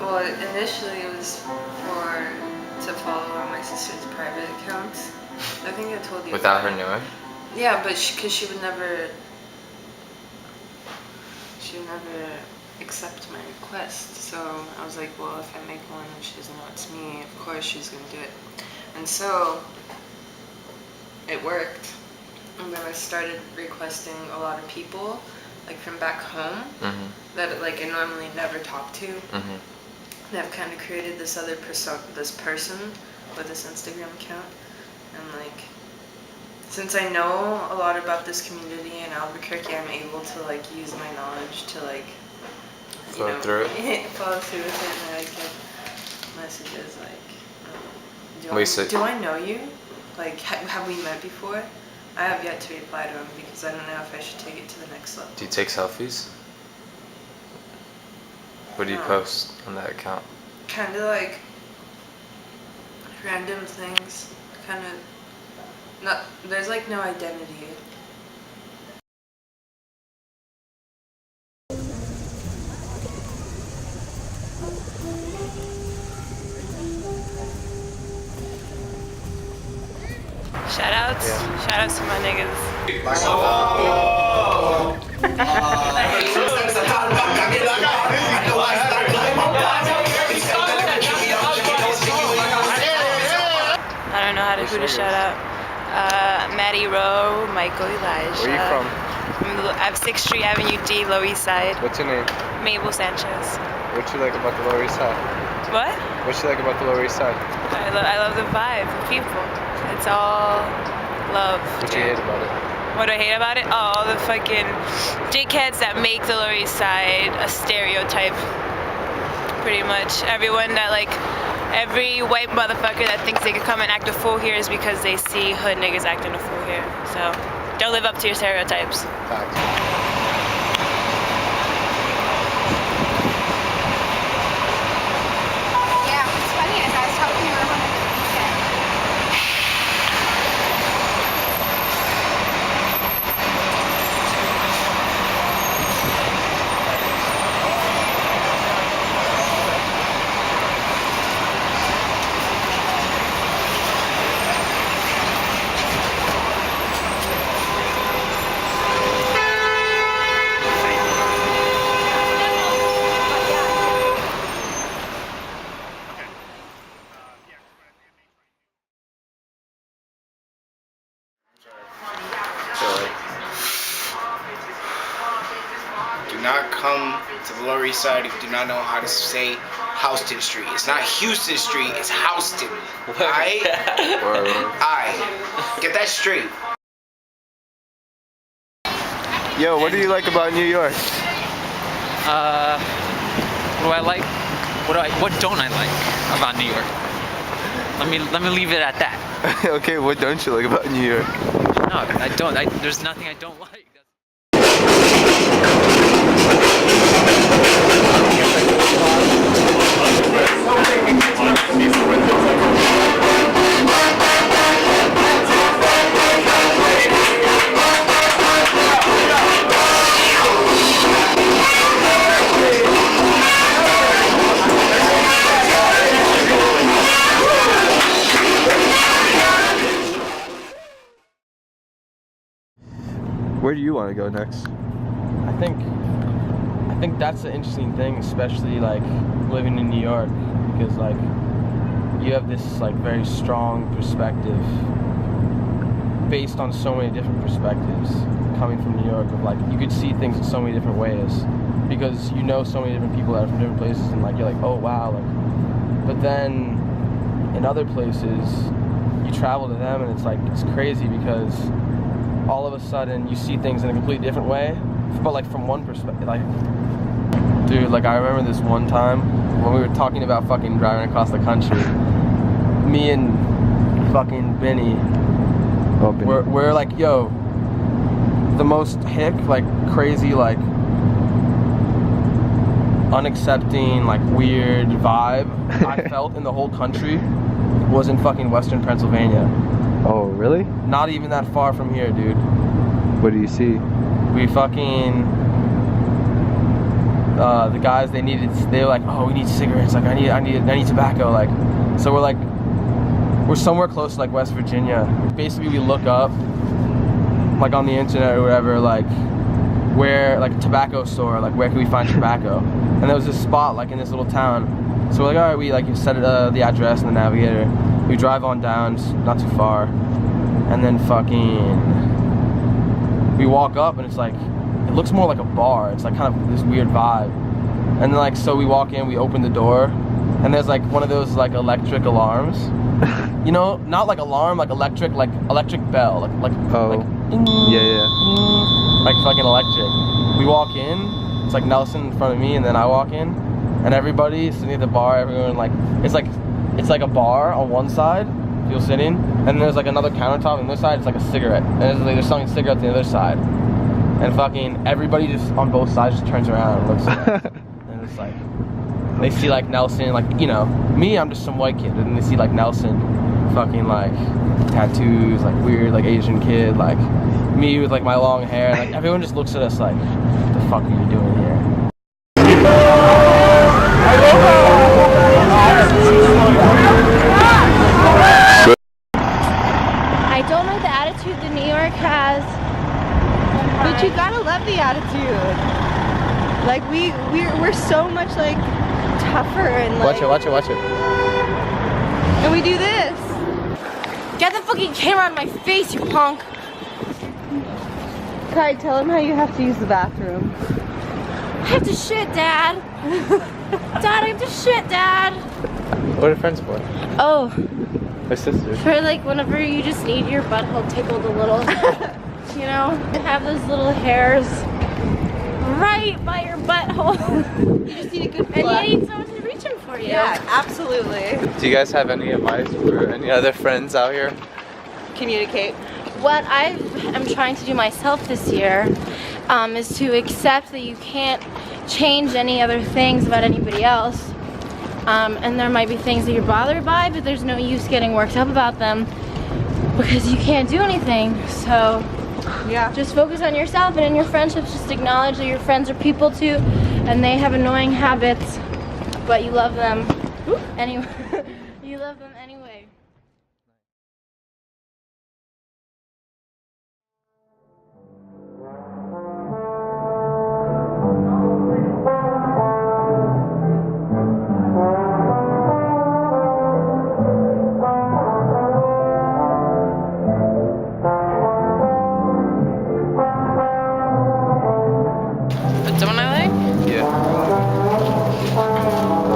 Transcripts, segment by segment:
Well, initially it was to follow on my sister's private accounts. I think I told you. Without her knowing? Yeah, but because she would never accept my request. So I was like, well, if I make one and she doesn't know it's me, of course she's gonna do it. And so it worked. And then I started requesting a lot of people, like from back home, that like I normally never talk to. And I've kind of created this other this person with this Instagram account, and like since I know a lot about this community in Albuquerque, I'm able to like use my knowledge to like follow through with it, and I get messages like, do I know you? Like, have we met before? I have yet to reply to him because I don't know if I should take it to the next level. Do you take selfies? What do you post on that account? Kind of like random things. Kind of not. There's like no identity. Shoutouts. Yeah. Shoutouts to my niggas. I don't know who to shout out. Maddie Rowe, Michael Elijah. Where are you from? I'm 6th Street Avenue D, Lower East Side. What's your name? Mabel Sanchez. What you like about the Lower East Side? What? What you like about the Lower East Side? I love the vibe, the people. It's all love. What you hate about it? What do I hate about it? Oh, all the fucking dickheads that make the Lower East Side a stereotype. Pretty much. Everyone that like, every white motherfucker that thinks they could come and act a fool here is because they see hood niggas acting a fool here. So, don't live up to your stereotypes. Facts. Do not come to the Lower East Side if you do not know how to say Houston Street. It's not Houston Street, it's Houston. Alright? Alright. Get that straight. Yo, what do you like about New York? What do I like? What don't I like about New York? Let me leave it at that. Okay, what don't you like about New York? No, I don't. There's nothing I don't like. Where do you want to go next? I think that's the interesting thing, especially like living in New York, because like you have this like very strong perspective based on so many different perspectives coming from New York, of like you could see things in so many different ways because you know so many different people that are from different places, and like you're like, oh wow, like, but then in other places you travel to them and it's like it's crazy because all of a sudden you see things in a completely different way, but like from one perspective. Like, dude, like I remember this one time when we were talking about fucking driving across the country, me and fucking Benny, we're like, yo, the most hick, like crazy, like unaccepting, like weird vibe I felt in the whole country was in fucking Western Pennsylvania. Oh, really? Not even that far from here, dude. What do you see? We fucking the guys, they were like, oh, we need cigarettes, like I need tobacco, like. So we're somewhere close to like West Virginia. Basically we look up like on the internet or whatever, like where, like a tobacco store, like where can we find tobacco? And there was this spot like in this little town. So we're like, all right, we like set the address in the navigator. We drive on down, it's not too far, and then we walk up and it's like, it looks more like a bar. It's like kind of this weird vibe. And then like, so we walk in, we open the door, and there's like one of those like electric alarms. You know, not like alarm, like electric bell, like Oh. like ding, Yeah, yeah. ding, like fucking electric. We walk in, it's like Nelson in front of me, and then I walk in, and everybody sitting at the bar, everyone like, it's like a bar on one side, people sitting, and then there's like another countertop on the other side, it's like a cigarette, and it's like they're selling cigarettes on the other side, and fucking everybody just on both sides just turns around and looks at us. And it's like, they see like Nelson, like, you know, me, I'm just some white kid, and they see like Nelson, fucking like tattoos, like weird, like Asian kid, like me with like my long hair, like everyone just looks at us like, what the fuck are you doing here? I don't know the attitude that New York has, But you gotta love the attitude. Like we're so much like tougher and like. Watch it. And we do this. get the fucking camera out of my face, you punk. Kai, tell him how you have to use the bathroom. I have to shit, Dad. Dad, I have to shit, Dad. What are friends for? Oh, My sister. for like whenever you just need your butthole tickled a little. You know, and have those little hairs right by your butthole. You just need a good And plug. you need someone to reach in for you. Yeah, absolutely. Do you guys have any advice for any other friends out here? Communicate. What I am trying to do myself this year is to accept that you can't change any other things about anybody else. And there might be things that you're bothered by, but there's no use getting worked up about them because you can't do anything. So Yeah. just focus on yourself, and in your friendships, just acknowledge that your friends are people too, and they have annoying habits, but you love them anyway. You love them anyway. But don't I like? Yeah.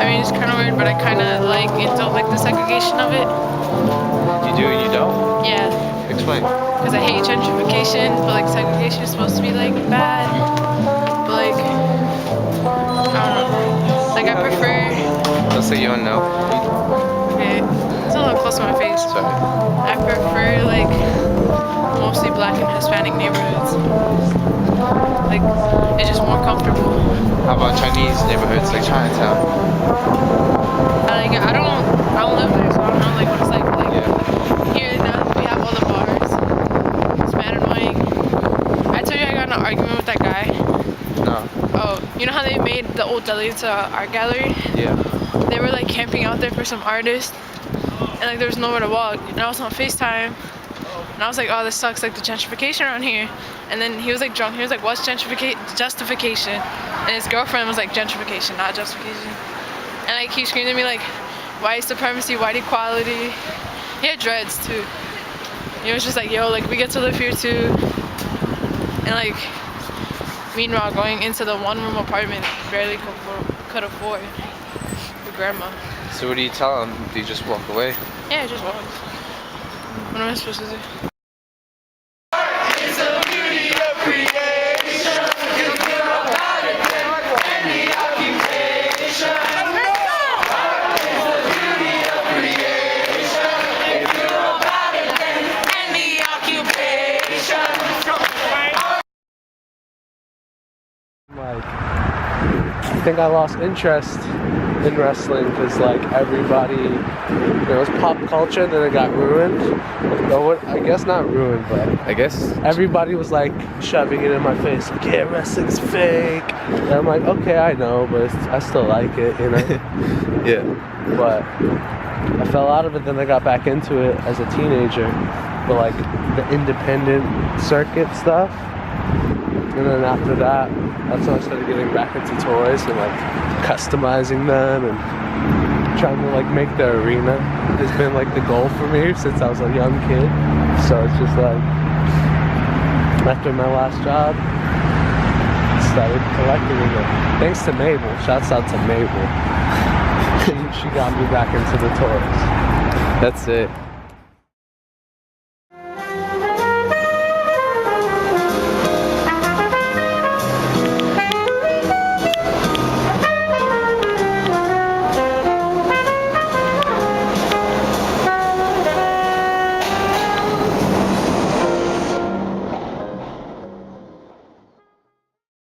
I mean, it's kind of weird, but I kind of like it. Don't like the segregation of it. You do and you don't? Yeah, Explain. because I hate gentrification, but like segregation is supposed to be like bad. But like, I don't know. Like I prefer. Let's say you don't know. Okay, it's a little close to my face. Sorry. I prefer like mostly black and Hispanic neighborhoods. Like it's just more comfortable. How about Chinese neighborhoods like Chinatown? I don't live there, so I don't know like what it's like. Like Yeah. here now we have all the bars. It's mad annoying. I told you I got in an argument with that guy. No. Oh, you know how they made the old deli into an art gallery? Yeah. They were like camping out there for some artist, and like there was nowhere to walk. And I was on FaceTime, and I was like, oh, this sucks, like the gentrification around here. And then he was like drunk. He was like, what's justification? And his girlfriend was like, gentrification, not justification. And like he screamed at me like, white supremacy, white equality. He had dreads too. He was just like, yo, like we get to live here too. And like, meanwhile, going into the one-room apartment, barely could afford with grandma. So what do you tell them? Do you just walk away? Yeah, I just walked. What am I supposed to do? Like, I think I lost interest in wrestling because like everybody, there was pop culture, then it got ruined. I guess not ruined, but I guess. everybody was like shoving it in my face, like, yeah, wrestling's fake. And I'm like, okay, I know, but I still like it, you know? Yeah. But I fell out of it, then I got back into it as a teenager. But like the independent circuit stuff. And then after that, that's when I started getting back into toys and like customizing them and trying to like make the arena. Has been like the goal for me since I was a young kid. So it's just like, after my last job, started collecting again. Thanks to Mabel. Shouts out to Mabel. She got me back into the toys. That's it.